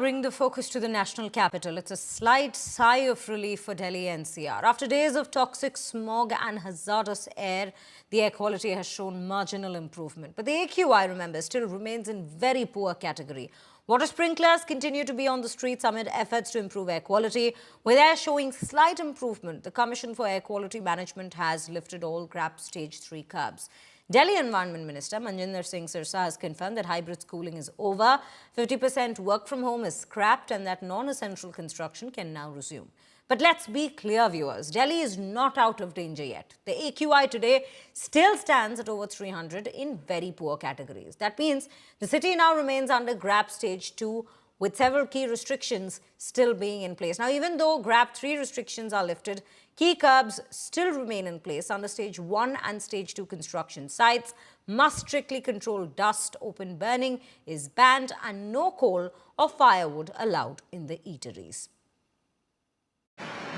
bring the focus to the national capital. It's a slight sigh of relief for Delhi NCR. After days of toxic smog and hazardous air, the air quality has shown marginal improvement. But the AQI, remember, still remains in very poor category. Water sprinklers continue to be on the streets amid efforts to improve air quality. With air showing slight improvement, the Commission for Air Quality Management has lifted all GRAP Stage 3 curbs. Delhi Environment Minister Manjinder Singh Sirsa has confirmed that hybrid schooling is over, 50% work from home is scrapped, and that non-essential construction can now resume. But let's be clear, viewers, Delhi is not out of danger yet. The AQI today still stands at over 300 in very poor categories. That means the city now remains under GRAP Stage 2, with several key restrictions still being in place. Now, even though GRAP 3 restrictions are lifted, key curbs still remain in place under Stage 1 and Stage 2 construction. Sites must strictly control dust, open burning is banned, and no coal or firewood allowed in the eateries.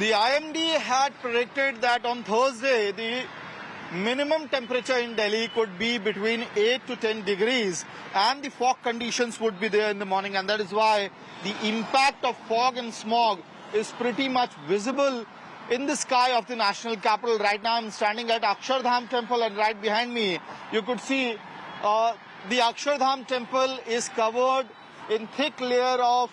The IMD had predicted that on Thursday, the minimum temperature in Delhi could be between 8 to 10 degrees and the fog conditions would be there in the morning, and that is why the impact of fog and smog is pretty much visible in the sky of the national capital. Right now I'm standing at Akshardham temple, and right behind me you could see the Akshardham temple is covered in thick layer of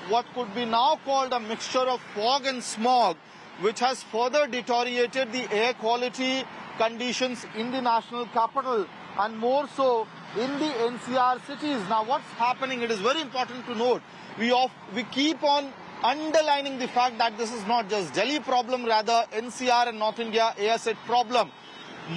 what could be now called a mixture of fog and smog, which has further deteriorated the air quality conditions in the national capital and more so in the NCR cities. Now what's happening, it is very important to note, we keep on underlining the fact that this is not just Delhi problem, rather NCR and North India ASET problem.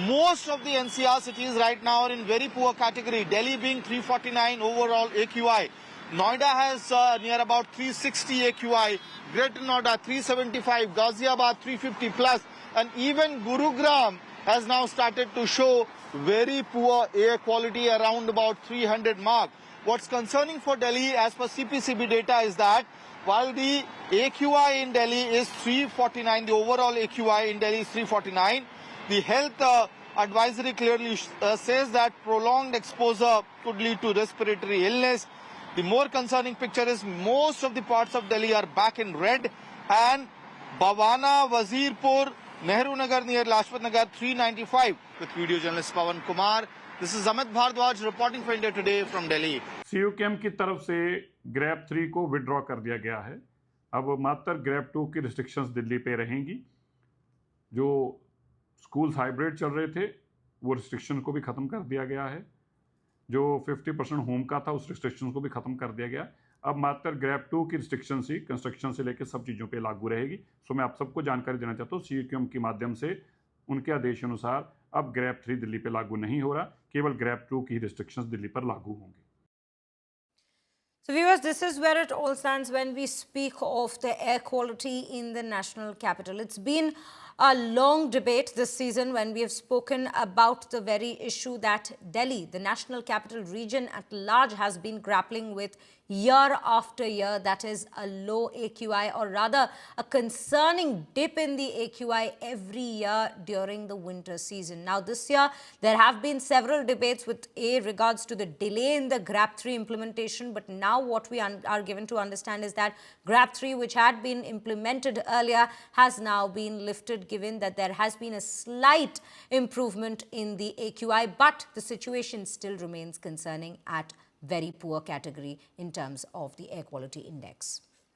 Most of the NCR cities right now are in very poor category, Delhi being 349 overall AQI. Noida has near about 360 AQI, Greater Noida 375, Ghaziabad 350 plus, and even Gurugram has now started to show very poor air quality around about 300 mark. What's concerning for Delhi as per CPCB data is that while the AQI in Delhi is 349, the overall AQI in Delhi is 349, the health advisory clearly says that prolonged exposure could lead to respiratory illness. The more concerning picture is most of the parts of Delhi are back in red, and Bhavana, Wazirpur, Nehru Nagar near Lajpat Nagar 395. With video journalist Pawan Kumar, this is Amit Bhardwaj reporting for India Today from Delhi. CUCM की तरफ से grab 3 को withdraw कर दिया गया है। अब मात्र ग्रैप 2 की रिस्ट्रिक्शंस दिल्ली पे रहेंगी। जो स्कूल्स हाइब्रिड चल रहे थे वो रिस्ट्रिक्शन को भी ख़त्म कर दिया गया है। जो 50% होम का था उस रिस्ट्रिक्शन को भी ख़त्म कर दिया गया। अब मात्र ग्रैप 2 की रिस्ट्रिक्शन ही कंस्ट्रक्शन से लेकर सब चीज़ों पे लागू रहेगी। सो मैं आप सबको जानकारी देना चाहता हूँ, CUCM के माध्यम से उनके आदेश अनुसार अब ग्रैप 3 दिल्ली पे लागू नहीं हो रहा, केवल ग्रैप 2 की रिस्ट्रिक्शंस दिल्ली पर लागू होंगी। So viewers, this is where it all stands when we speak of the air quality in the national capital. It's been a long debate this season when we have spoken about the very issue that Delhi, the national capital region at large, has been grappling with year after year, that is a low AQI, or rather a concerning dip in the AQI every year during the winter season. Now this year there have been several debates with regards to the delay in the GRAP 3 implementation, but now what we are given to understand is that GRAP 3, which had been implemented earlier, has now been lifted, given that there has been a slight improvement in the AQI, but the situation still remains concerning at very poor category in terms of the air quality index.